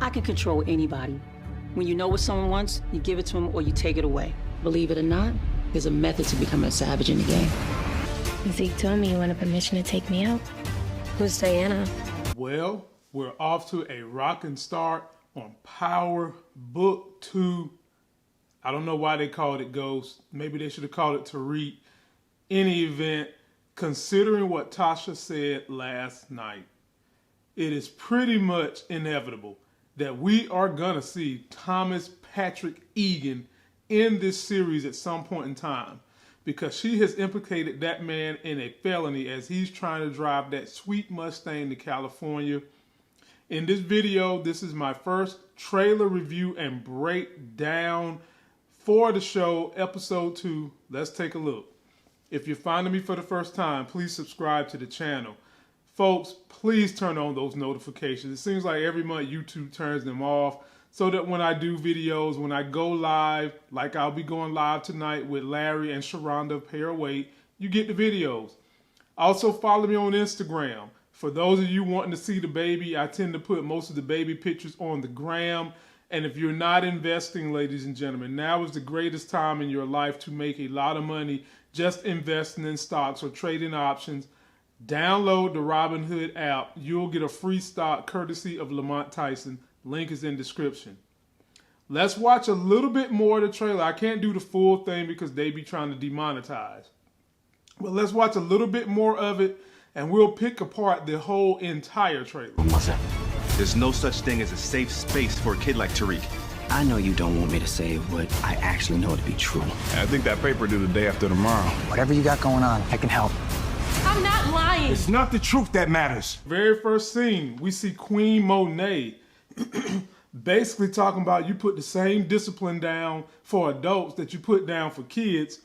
I can control anybody. When you know what someone wants, you give it to them or you take it away. Believe it or not, there's a method to becoming a savage in the game. Zeke told me you wanted permission to take me out. Who's Diana? Well, we're off to a rocking start on Power Book 2. I don't know why they called it Ghost. Maybe they should have called it Tariq. Any event, considering what Tasha said last night, it is pretty much inevitable that we are going to see Thomas Patrick Egan in this series at some point in time, because she has implicated that man in a felony as he's trying to drive that sweet Mustang to California. In this video, this is my first trailer review and breakdown for the show, episode 2. Let's take a look. If you're finding me for the first time, please subscribe to the channel. Folks, please turn on those notifications. It seems like every month YouTube turns them off so that when I do videos, when I go live, like I'll be going live tonight with Larry and Sharonda of Pay or Wait, you get the videos. Also follow me on Instagram. For those of you wanting to see the baby, I tend to put most of the baby pictures on the gram. And if you're not investing, ladies and gentlemen, now is the greatest time in your life to make a lot of money just investing in stocks or trading options. Download the Robinhood app. You'll get a free stock courtesy of Lamont Tyson. Link is in description. Let's watch a little bit more of the trailer. I can't do the full thing because they be trying to demonetize. But let's watch a little bit more of it and we'll pick apart the whole entire trailer. There's no such thing as a safe space for a kid like Tariq. I know you don't want me to say what I actually know to be true. I think that paper due the day after tomorrow. Whatever you got going on, I can help. I'm not lying. It's not the truth that matters. Very first scene, we see Queen Monet basically talking about you put the same discipline down for adults that you put down for kids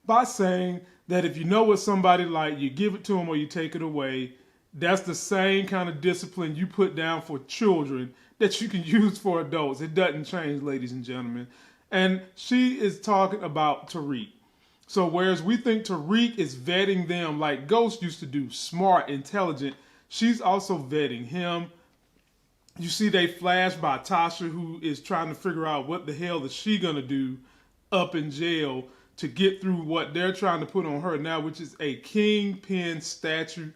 by saying that if you know what somebody like, you give it to them or you take it away. That's the same kind of discipline you put down for children that you can use for adults. It doesn't change, ladies and gentlemen. And she is talking about Tariq. So whereas we think Tariq is vetting them like Ghost used to do, smart, intelligent, she's also vetting him. You see they flash by Tasha, who is trying to figure out what the hell is she gonna do up in jail to get through what they're trying to put on her now, which is a kingpin statute.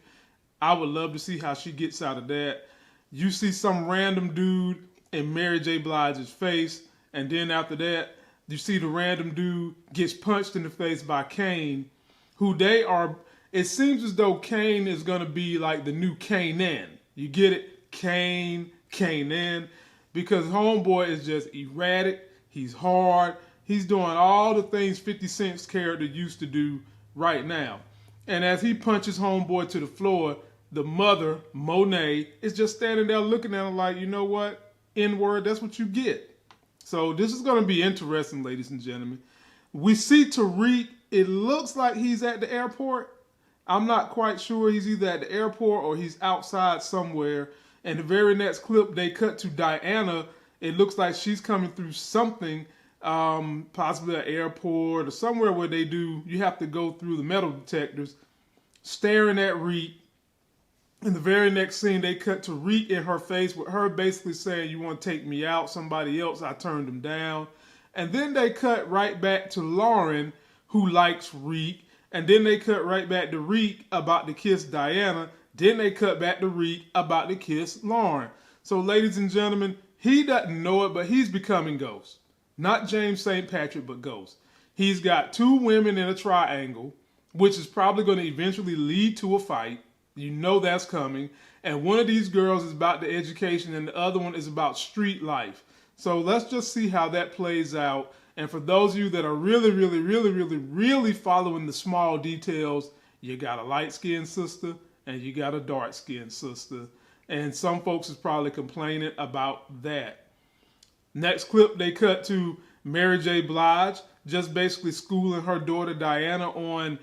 I would love to see how she gets out of that. You see some random dude in Mary J. Blige's face, and then after that, you see the random dude gets punched in the face by Kane, who they are, it seems as though Kane is going to be like the new Kanan. You get it? Kanan. Because Homeboy is just erratic, he's hard, he's doing all the things 50 Cent's character used to do right now. And as he punches Homeboy to the floor, the mother, Monet, is just standing there looking at him like, you know what? N-word, that's what you get. So this is going to be interesting, ladies and gentlemen. We see Tariq. It looks like he's at the airport. I'm not quite sure. He's either at the airport or he's outside somewhere. And the very next clip, they cut to Diana. It looks like she's coming through something, possibly an airport or somewhere where they do, you have to go through the metal detectors, staring at Reek. In the very next scene, they cut to Reek in her face with her basically saying, you want to take me out, somebody else, I turned them down. And then they cut right back to Lauren, who likes Reek. And then they cut right back to Reek about to kiss Diana. Then they cut back to Reek about to kiss Lauren. So ladies and gentlemen, he doesn't know it, but he's becoming Ghost. Not James St. Patrick, but Ghost. He's got 2 women in a triangle, which is probably going to eventually lead to a fight. You know that's coming. And one of these girls is about the education and the other one is about street life. So let's just see how that plays out. And for those of you that are really following the small details, you got a light-skinned sister and you got a dark-skinned sister. And some folks is probably complaining about that. Next clip, they cut to Mary J. Blige, just basically schooling her daughter Diana on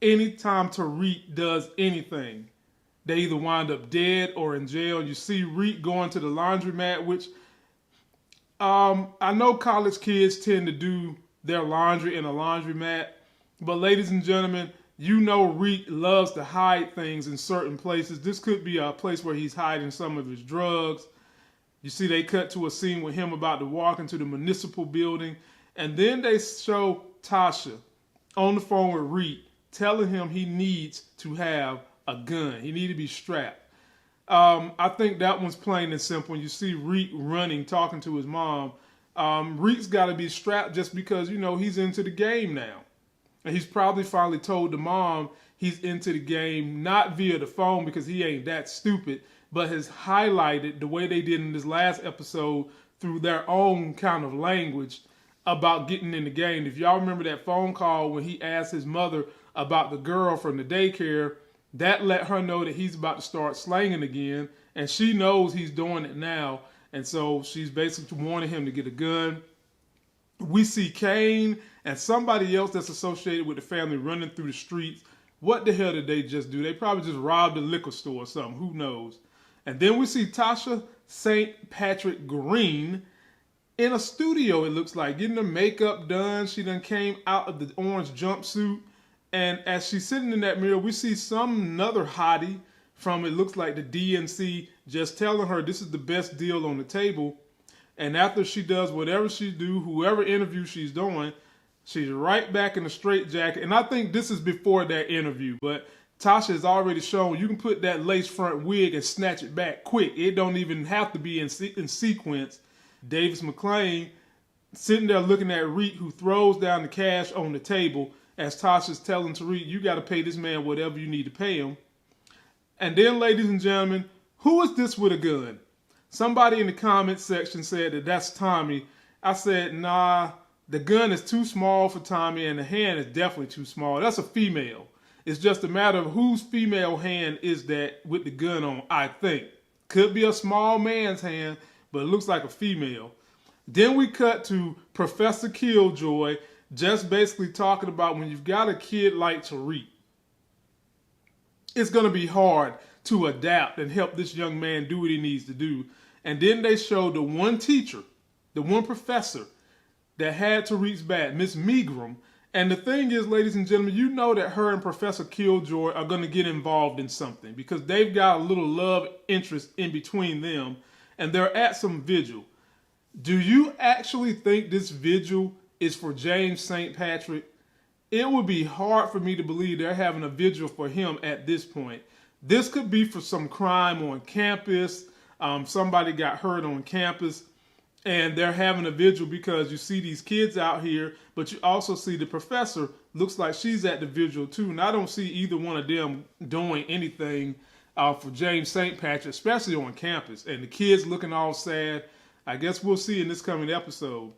anytime Tariq does anything, they either wind up dead or in jail. You see Reek going to the laundromat, which I know college kids tend to do their laundry in a laundromat. But ladies and gentlemen, you know Reek loves to hide things in certain places. This could be a place where he's hiding some of his drugs. You see they cut to a scene with him about to walk into the municipal building. And then they show Tasha on the phone with Reed telling him he needs to have a gun. He needs to be strapped. I think that one's plain and simple. You see Reed running, talking to his mom. Reed's got to be strapped just because, he's into the game now. And he's probably finally told the mom he's into the game, not via the phone because he ain't that stupid, but has highlighted the way they did in this last episode through their own kind of language about getting in the game. If y'all remember that phone call when he asked his mother about the girl from the daycare, that let her know that he's about to start slanging again, and she knows he's doing it now, and so she's basically wanting him to get a gun. We see Kane and somebody else that's associated with the family running through the streets. What the hell did they just do? They probably just robbed a liquor store or something. Who knows? And then we see Tasha St. Patrick Green in a studio, it looks like, getting her makeup done. She done came out of the orange jumpsuit. And as she's sitting in that mirror, we see another hottie from, it looks like, the DNC just telling her this is the best deal on the table. And after she does whatever she do, whoever interview she's doing, she's right back in the straitjacket. And I think this is before that interview, but Tasha has already shown you can put that lace front wig and snatch it back quick. It don't even have to be in sequence. Davis McClain sitting there looking at Reed, who throws down the cash on the table as Tasha's telling Tariq, you got to pay this man whatever you need to pay him. And then, ladies and gentlemen, who is this with a gun? Somebody in the comments section said that that's Tommy. I said, nah, the gun is too small for Tommy and the hand is definitely too small. That's a female. It's just a matter of whose female hand is that with the gun on, I think. Could be a small man's hand, but it looks like a female. Then we cut to Professor Killjoy just basically talking about when you've got a kid like Tariq, it's going to be hard to adapt and help this young man do what he needs to do. And then they showed the one teacher, the one professor that had Tariq's back, Miss Megram. And the thing is, ladies and gentlemen, you know that her and Professor Killjoy are going to get involved in something because they've got a little love interest in between them, and they're at some vigil. Do you actually think this vigil is for James St. Patrick? It would be hard for me to believe they're having a vigil for him at this point. This could be for some crime on campus. Somebody got hurt on campus, and they're having a vigil because you see these kids out here, but you also see the professor looks like she's at the vigil too. And I don't see either one of them doing anything for James St. Patrick, especially on campus. And the kids looking all sad. I guess we'll see in this coming episode.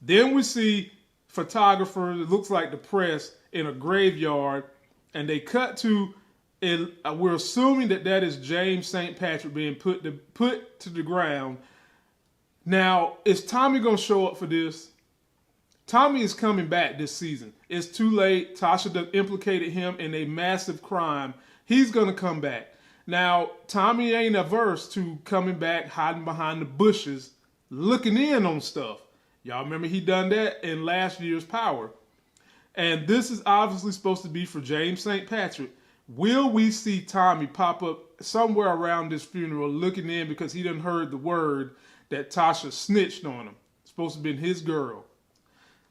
Then we see photographers, it looks like the press, in a graveyard, and they cut to, we're assuming that is James St. Patrick being put to the ground. Now, is Tommy going to show up for this? Tommy is coming back this season. It's too late. Tasha implicated him in a massive crime. He's going to come back. Now, Tommy ain't averse to coming back, hiding behind the bushes, looking in on stuff. Y'all remember he done that in last year's Power. And this is obviously supposed to be for James St. Patrick. Will we see Tommy pop up somewhere around this funeral looking in because he done heard the word that Tasha snitched on him? It's supposed to be his girl.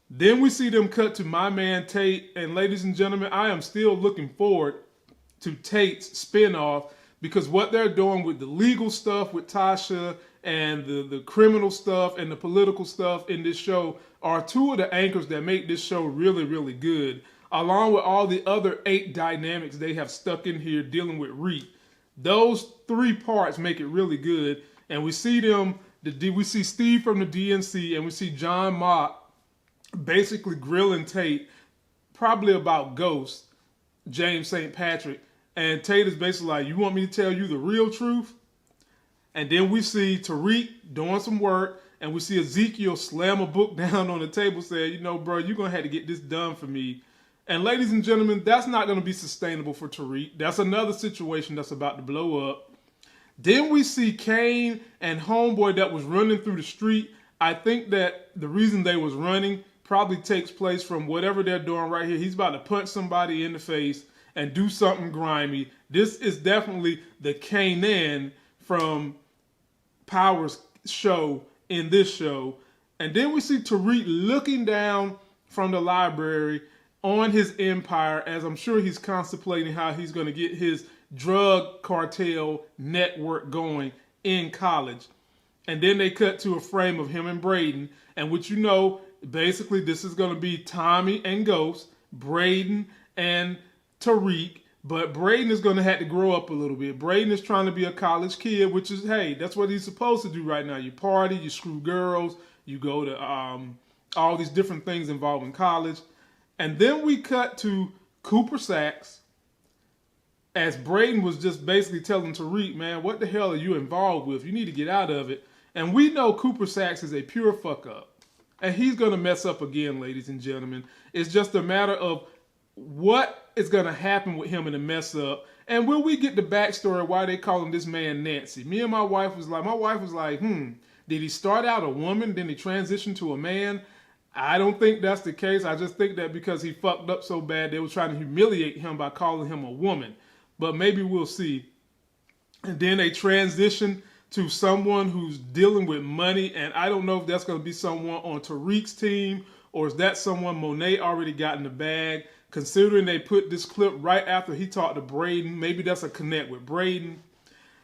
Then we see them cut to my man Tate. And ladies and gentlemen, I am still looking forward to Tate's spinoff because what they're doing with the legal stuff with Tasha and the criminal stuff and the political stuff in this show are two of the anchors that make this show really, really good, along with all the other 8 dynamics they have stuck in here dealing with Reed. Those 3 parts make it really good. And we see we see Steve from the DNC and we see John Mott basically grilling Tate, probably about Ghost, James St. Patrick. And Tate is basically like, you want me to tell you the real truth? And then we see Tariq doing some work, and we see Ezekiel slam a book down on the table saying, bro, you're going to have to get this done for me. And ladies and gentlemen, that's not going to be sustainable for Tariq. That's another situation that's about to blow up. Then we see Kane and Homeboy that was running through the street. I think that the reason they was running probably takes place from whatever they're doing right here. He's about to punch somebody in the face and do something grimy. This is definitely the Kanan from Power's show in this show. And then we see Tariq looking down from the library on his empire, as I'm sure he's contemplating how he's going to get his drug cartel network going in college. And then they cut to a frame of him and Braden, and which basically this is going to be Tommy and Ghost, Braden and Tariq, but Braden is going to have to grow up a little bit. Braden is trying to be a college kid, which is, hey, that's what he's supposed to do right now. You party, you screw girls, you go to all these different things involving college. And then we cut to Cooper Saxe, as Braden was just basically telling Tariq, man, what the hell are you involved with? You need to get out of it. And we know Cooper Saxe is a pure fuck up. And he's going to mess up again, ladies and gentlemen. It's just a matter of what is going to happen with him in the mess up. And will we get the backstory of why they call him this man Nancy? Me and my wife was like, did he start out a woman, then he transitioned to a man? I don't think that's the case. I just think that because he fucked up so bad, they were trying to humiliate him by calling him a woman. But maybe we'll see. And then they transition to someone who's dealing with money, and I don't know if that's going to be someone on Tariq's team, or is that someone Monet already got in the bag. Considering they put this clip right after he talked to Braden, maybe that's a connect with Braden.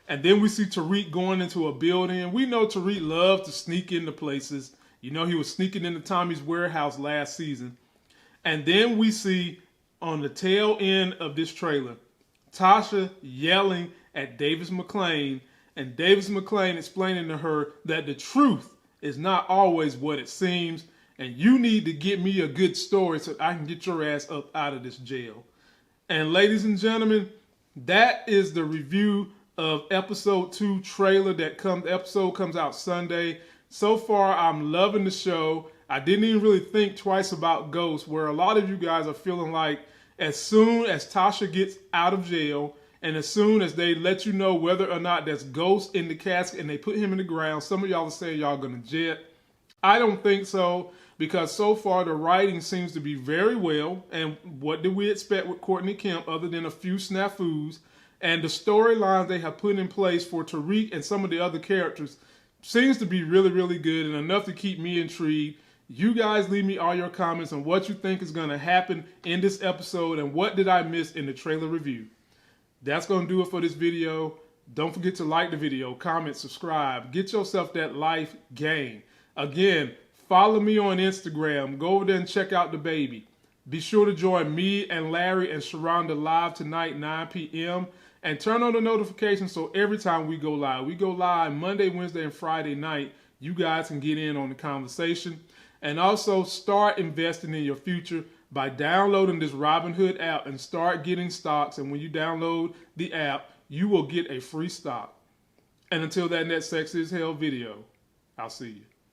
And then we see Tariq going into a building, and we know Tariq loves to sneak into places. He was sneaking into Tommy's warehouse last season. And then we see on the tail end of this trailer, Tasha yelling at Davis McClain, and Davis McClain explaining to her that the truth is not always what it seems, and you need to get me a good story so I can get your ass up out of this jail. And ladies and gentlemen, that is the review of episode 2 trailer. Episode comes out Sunday. So far, I'm loving the show. I didn't even really think twice about Ghost, where a lot of you guys are feeling like as soon as Tasha gets out of jail, and as soon as they let you know whether or not there's Ghost in the casket and they put him in the ground, some of y'all are saying y'all gonna jet. I don't think so, because so far the writing seems to be very well. And what did we expect with Courtney Kemp other than a few snafus? And the storylines they have put in place for Tariq and some of the other characters seems to be really, really good and enough to keep me intrigued. You guys leave me all your comments on what you think is going to happen in this episode and what did I miss in the trailer review. That's going to do it for this video. Don't forget to like the video, comment, subscribe. Get yourself that life game. Again, follow me on Instagram. Go over there and check out the baby. Be sure to join me and Larry and Sharonda live tonight, 9 p.m. And turn on the notifications so every time we go live Monday, Wednesday, and Friday night, you guys can get in on the conversation. And also start investing in your future by downloading this Robinhood app and start getting stocks. And when you download the app, you will get a free stock. And until that next Sex is Hell video, I'll see you.